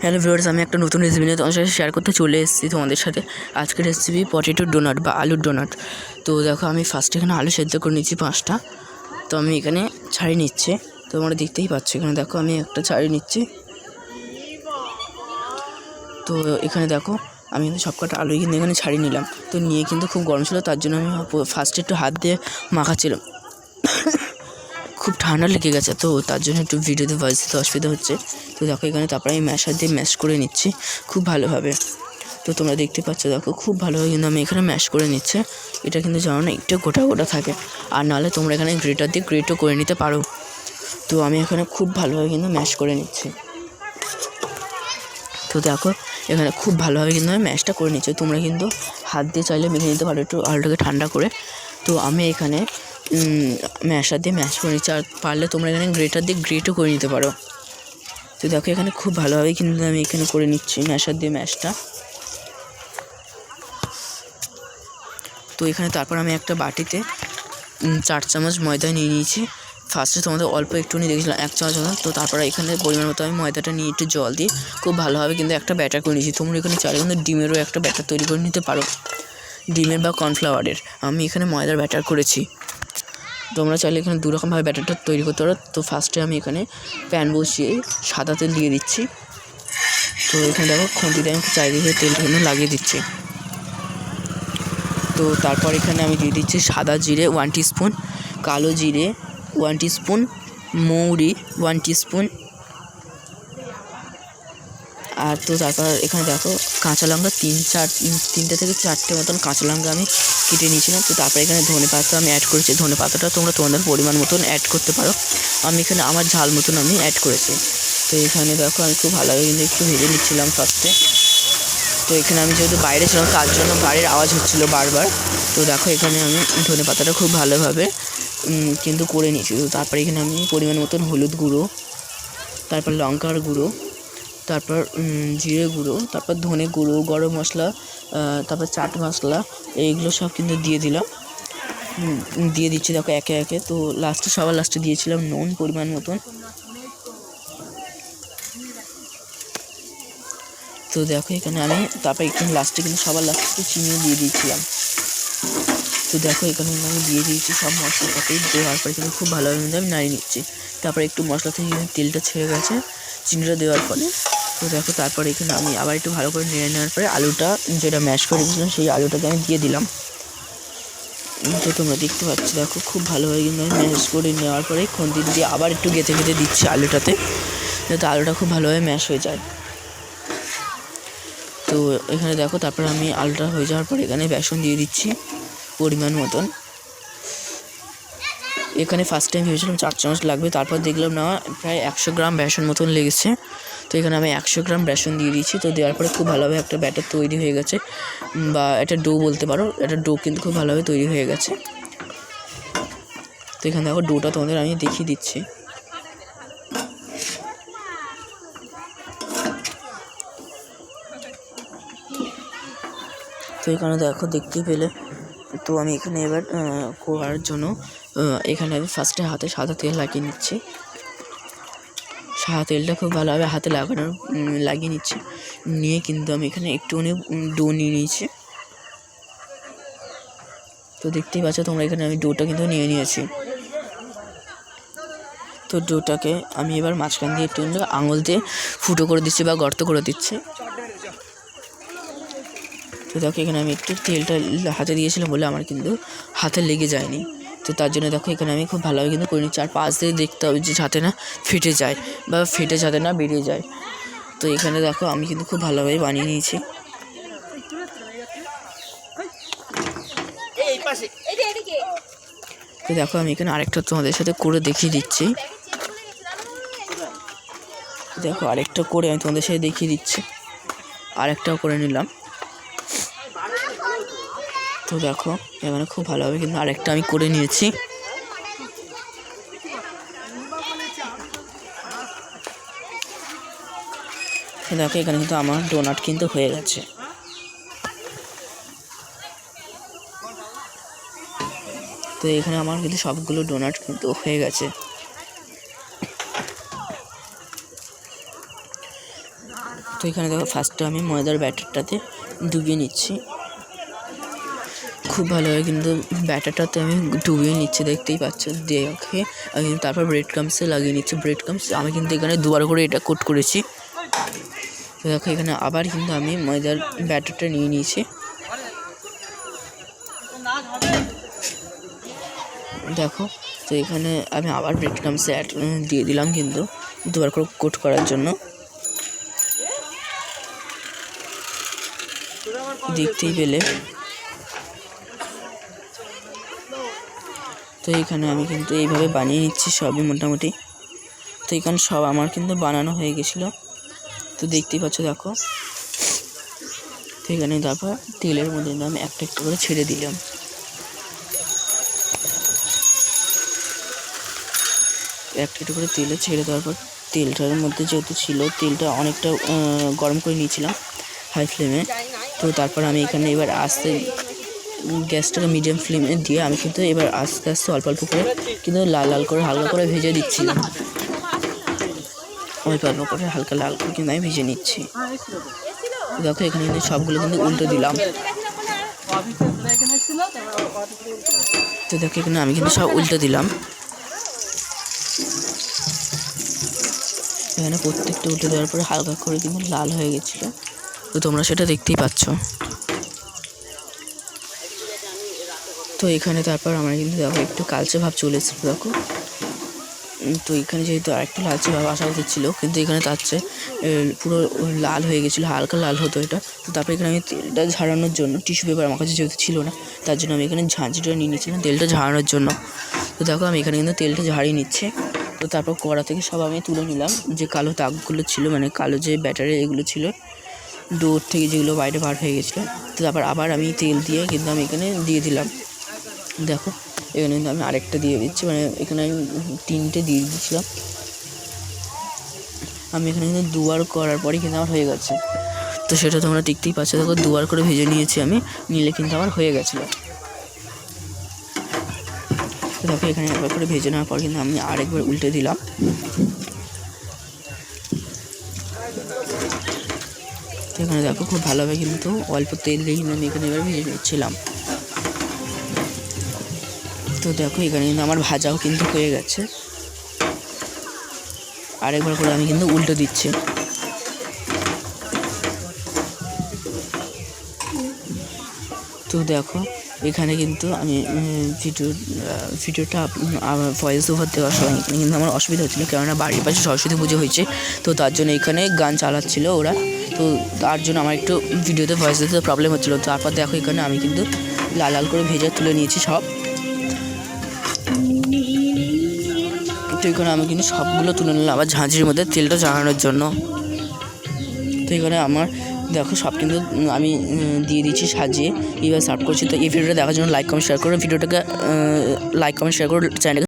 Hello viewers, আমি একটা নতুন রেসিপি নিয়ে তোমাদের সাথে শেয়ার করতে চলে এসেছি তোমাদের সাথে। আজকের রেসিপি পটেটো ডোনাট বা আলুর ডোনাট। তো দেখো, আমি ফার্স্ট এখানে আলু সেদ্ধ করে নিচ্ছি 5টা। তো আমি এখানে ছাড়িয়ে নিচ্ছি, তো তোমরা দেখতেই পাচ্ছ। এখানে দেখো আমি একটা ছাড়িয়ে নিচ্ছি। তো এখানে দেখো আমি কিন্তু সব কটা আলুই কিন্তু এখানে ছাড়িয়ে নিলাম। তো নিয়ে কিন্তু খুব গরম ছিল, তার জন্য আমি ফার্স্টে একটু হাত দিয়ে মাখাচ্ছিলাম। খুব ঠান্ডা লেগে গেছে, তো তার জন্য একটু ভিডিওতে ভয়েস দিতে অসুবিধা হচ্ছে। তো দেখো এখানে তারপরে আমি ম্যাশার দিয়ে ম্যাশ করে নিচ্ছি খুব ভালোভাবে। তো তোমরা দেখতে পাচ্ছ, দেখো খুব ভালোভাবে কিন্তু আমি এখানে ম্যাশ করে নিচ্ছি। এটা কিন্তু জানো না, একটু গোটা গোটা থাকে, আর নাহলে তোমরা এখানে গ্রেটার দিয়ে গ্রেটও করে নিতে পারো। তো আমি এখানে খুব ভালোভাবে কিন্তু ম্যাশ করে নিচ্ছি। তো দেখো এখানে খুব ভালোভাবে কিন্তু আমি ম্যাশটা করে নিচ্ছি। তোমরা কিন্তু হাত দিয়ে চাইলে মেখে নিতে পারো একটু আলুটাকে ঠান্ডা করে। তো আমি এখানে ম্যাশার দিয়ে ম্যাশ করে নিচ্ছি, আর পারলে তোমরা এখানে গ্রেটার দিয়ে গ্রেটও করে নিতে পারো। তো দেখো এখানে খুব ভালোভাবে কিন্তু আমি এখানে করে নিচ্ছি ম্যাশার দিয়ে ম্যাশটা। তো এখানে তারপর আমি একটা বাটিতে 4 চামচ ময়দা নিয়ে নিয়েছি। ফার্স্টে তোমাদের অল্প একটুখানি দেখেছিলাম 1 চামচ মতো। তো তারপরে এখানে পরিমাণ মতো আমি ময়দাটা নিয়ে একটু জল দিয়ে খুব ভালোভাবে কিন্তু একটা ব্যাটার করে নিয়েছি। তোমরা এখানে চাইলে কিন্তু ডিমেরও একটা ব্যাটার তৈরি করে নিতে পারো, ডিমের বা কর্নফ্লাওয়ারের। আমি এখানে ময়দার ব্যাটার করেছি। তোমরা চাইলে এখানে দুরকমভাবে ব্যাটারটা তৈরি করতে পারো। তো ফার্স্টে আমি এখানে প্যান বসিয়ে সাদা তেল দিয়ে দিচ্ছি। তো এখানে দেখো খুন্তিতে আমি চারিদিকে তেলটা কিন্তু লাগিয়ে দিচ্ছি। তো তারপর এখানে আমি দিয়ে দিচ্ছি সাদা জিরে 1 টিস্পুন, কালো জিরে 1 টিস্পুন, মৌরি 1 টিস্পুন। আর তো তারপর এখানে দেখো কাঁচা লঙ্কা 3-4 থেকে 4টে মতন কাঁচা লঙ্কা আমি কেটে নিয়েছিলাম। তো তারপরে এখানে ধনে পাতা আমি অ্যাড করেছি। ধনে পাতাটা তোমরা তোমাদের পরিমাণ মতন অ্যাড করতে পারো। আমি এখানে আমার ঝাল মতন আমি অ্যাড করেছি। তো এখানে দেখো আমি খুব ভালোভাবে কিন্তু একটু ভেজে নিচ্ছিলাম ফার্স্টে। তো এখানে আমি যেহেতু বাইরে ছিলাম, তার জন্য গাড়ির আওয়াজ হচ্ছিলো বারবার। তো দেখো এখানে আমি ধনে পাতাটা খুব ভালোভাবে কিন্তু করে নিয়েছি। তো তারপরে এখানে আমি পরিমাণ মতন হলুদ গুঁড়ো, তারপর লঙ্কার গুঁড়ো, তারপর জিরে গুঁড়ো, তারপর ধনে গুঁড়ো, গরম মশলা, তারপর চাট মশলা, এইগুলো সব কিন্তু দিয়ে দিলাম, দিয়ে দিচ্ছি দেখো একে একে। তো সবার লাস্টে দিয়েছিলাম নুন পরিমাণ মতন। তো দেখো এখানে আমি তারপর এখানে লাস্টে কিন্তু সবার লাস্টে চিনিও দিয়ে দিয়েছিলাম। তো দেখো এখানে আমি দিয়ে দিয়েছি সব মশলাটাকে। দেওয়ার পরে কিন্তু খুব ভালোভাবে কিন্তু আমি নাড়িয়ে নিচ্ছি। তারপরে একটু মশলা থেকে তেলটা ছেড়ে গেছে চিনিটা দেওয়ার পরে। তো দেখো তারপরে এখানে আমি আবার একটু ভালো করে নেড়ে নেওয়ার পরে আলুটা যেটা ম্যাশ করে দিয়েছিলাম সেই আলুটাকে আমি দিয়ে দিলাম। তো তোমরা দেখতে পাচ্ছ, দেখো খুব ভালোভাবে কিন্তু আমি ম্যাশ করে নেওয়ার পরে খুন্তি দিয়ে আবার একটু গেঁথে গেঁথে দিচ্ছি আলুটাতে, যাতে আলুটা খুব ভালোভাবে ম্যাশ হয়ে যায়। তো এখানে দেখো তারপরে আমি আলুটা হয়ে যাওয়ার পর এখানে বেসন দিয়ে দিচ্ছি পরিমাণ মতন। এখানে ফার্স্ট টাইম ভেবেছিলাম 4 চামচ লাগবে, তারপর দেখলাম না প্রায় 100 গ্রাম বেসন মতন লেগেছে। তো এখানে আমি 100 গ্রাম বেসন দিয়ে দিয়েছি। তো দেওয়ার পরে খুব ভালোভাবে একটা ব্যাটার তৈরি হয়ে গেছে, বা এটা ডো বলতে পারো। এটা ডো কিন্তু খুব ভালোভাবে তৈরি হয়ে গেছে। তো এখানে দেখো ডোটা তোমাদের আমি দেখিয়ে দিচ্ছি। তো এখানে দেখো দেখতে পেলে। তো আমি এখানে এবার করার জন্য এখানে আমি ফার্স্টে হাতে সাদা তেল লাগিয়ে নিচ্ছি। সাদা তেলটা খুব ভালোভাবে হাতে লাগিয়ে নিচ্ছি। নিয়ে কিন্তু আমি এখানে একটুখানি ডো নিয়ে নিয়েছি। তো দেখতেই পাচ্ছ তোমরা, এখানে আমি ডোটা কিন্তু নিয়ে নিয়েছি। তো ডোটাকে আমি এবার মাঝখান দিয়ে একটু আঙুল দিয়ে ফুটো করে দিচ্ছি বা গর্ত করে দিচ্ছি। তো দেখো এখানে আমি একটু তেলটা হাতে দিয়েছিলাম বলে আমার কিন্তু হাতে লেগে যায়নি। তো তার জন্য দেখো এখানে আমি খুব ভালোভাবে কিন্তু করে নিচ্ছি। আর পাশ দিয়ে দেখতে হবে যে যাতে না ফেটে যায় বা যাতে না বেরিয়ে যায়। তো এখানে দেখো আমি কিন্তু খুব ভালোভাবে বানিয়ে নিয়েছি। তো দেখো আমি এখানে আরেকটা তোমাদের সাথে করে দেখিয়ে দিচ্ছি। দেখো আরেকটা করে আমি তোমাদের সাথে দেখিয়ে দিচ্ছি। আরেকটাও করে নিলাম। তো দেখো এখানে খুব ভালোভাবে কিন্তু আরেকটা আমি করে নিয়েছি। দেখো এখানে কিন্তু আমার ডোনাট কিন্তু হয়ে গেছে। তো এখানে আমার কিন্তু সবগুলো ডোনাট কিন্তু হয়ে গেছে। তো এখানে দেখো ফার্স্টে আমি ময়দার ব্যাটারটাতে ডুবিয়ে নিচ্ছি খুব ভালোভাবে, কিন্তু ব্যাটারটাতে আমি ডুবিয়ে নিচ্ছি দেখতেই পাচ্ছ। দেখে আমি তারপর ব্রেড ক্রামসে লাগিয়ে নিচ্ছি। ব্রেড ক্রামস আমি কিন্তু এখানে দুবার করে এটা কোট করেছি। তো দেখো এখানে আবার কিন্তু আমি ময়দার ব্যাটারটা নিয়ে নিয়েছি। দেখো তো এখানে আমি আবার ব্রেড ক্রামসে দিয়ে দিলাম কিন্তু দুবার করে কোট করার জন্য। দেখতেই পেলে। তো এইখানে আমি কিন্তু এইভাবে বানিয়ে নিচ্ছি সবই মোটামুটি। তো এখানে সব আমার কিন্তু বানানো হয়ে গেছিলো, তো দেখতেই পাচ্ছ। দেখো তো এখানে তারপর তেলের মধ্যে আমি একটা একটা করে ছেড়ে দিলাম। একটা একটা করে তেলে ছেড়ে দেওয়ার পর তেলটার মধ্যে যেহেতু ছিল, তেলটা অনেকটা গরম করে নিয়েছিলাম হাই ফ্লেমে। তো তারপর আমি এখানে এবার আস্তে গ্যাসটাকে মিডিয়াম ফ্লেমে দিয়ে আমি কিন্তু এবার আস্তে আস্তে অল্প অল্প করে কিন্তু লাল লাল করে হালকা করে ভেজে দিচ্ছিলাম। অল্প অল্প করে হালকা লাল করে কিন্তু আমি ভেজে নিচ্ছি। দেখো এখানে কিন্তু সবগুলো কিন্তু উল্টে দিলাম। তো দেখো এখানে আমি কিন্তু সব উল্টে দিলাম। এখানে প্রত্যেকটা উল্টে দেওয়ার পরে হালকা করে কিন্তু লাল হয়ে গেছিলো, তো তোমরা সেটা দেখতেই পাচ্ছ। তো এখানে তারপর আমার কিন্তু দেখো একটু কালচে ভাব চলে এসেছিলো। দেখো তো এখানে যেহেতু আরেকটু লালচে ভাব আসা উচিত ছিল, কিন্তু এখানে তার চেয়ে পুরো লাল হয়ে গেছিলো, হালকা লাল হতো এটা। তো তারপরে এখানে আমি তেলটা ঝাড়ানোর জন্য টিস্যু পেপার আমার কাছে যেহেতু ছিল না, তার জন্য আমি এখানে ঝাঁঝরিটা নিয়ে নিচ্ছিলাম তেলটা ঝাড়ানোর জন্য। তো দেখো আমি এখানে কিন্তু তেলটা ঝাড়িয়ে নিচ্ছে। তো তারপর কড়া থেকে সব আমি তুলে নিলাম, যে কালো দাগগুলো ছিল, মানে কালো যে ব্যাটারে এগুলো ছিল ডোর থেকে, যেগুলো বাইরে বার হয়ে গেছিলো। তো তারপর আবার আমি তেল দিয়ে কিন্তু আমি এখানে দিয়ে দিলাম। দেখো এখানে কিন্তু আমি আরেকটা দিয়ে দিচ্ছি, মানে এখানে আমি 3টে দিয়ে দিচ্ছিলাম। আমি এখানে কিন্তু দুবার করার পরেই কিন্তু আমার হয়ে গেছে। তো সেটা তোমরা দেখতেই পাচ্ছ। দেখো দুবার করে ভেজে নিয়েছি আমি, নিলে কিন্তু আমার হয়ে গেছিলো। তো দেখো এখানে একবার করে ভেজে নেওয়ার পর কিন্তু আমি আরেকবার উল্টে দিলাম। তো এখানে দেখো খুব ভালোভাবে কিন্তু অল্প তেল দিয়ে কিন্তু আমি এখানে এবার ভেজে নিচ্ছিলাম। তো দেখো এখানে কিন্তু আমার ভাজাও কিন্তু হয়ে গেছে। আরেকবার করে আমি কিন্তু উল্টে দিচ্ছি। তো দেখো এখানে কিন্তু আমি ভিডিওটা ভয়েস ওভার দেওয়ার সময় এখানে কিন্তু আমার অসুবিধা হচ্ছিলো, কেননা বাড়ির পাশে সরস্বতী পুজো হয়েছে। তো তার জন্য এখানে গান চালাচ্ছিলো ওরা, তো তার জন্য আমার একটু ভিডিওতে ভয়েস দিতে প্রবলেম হচ্ছিলো। তারপর দেখো এখানে আমি কিন্তু লাল লাল করে ভেজে তুলে নিয়েছি সব। তো এখানে আমি কিন্তু সবগুলো তুলে নিলাম আবার ঝাঁঝরির মধ্যে তেলটা জ্বালানোর জন্য। তো এখানে আমার দেখো সব কিন্তু আমি দিয়ে দিচ্ছি সাজিয়ে, এবার সার্ভ করছি। তো এই ভিডিওটা দেখার জন্য লাইক কমেন্ট শেয়ার করো, ভিডিওটাকে লাইক কমেন্ট শেয়ার করো, চ্যানেলকে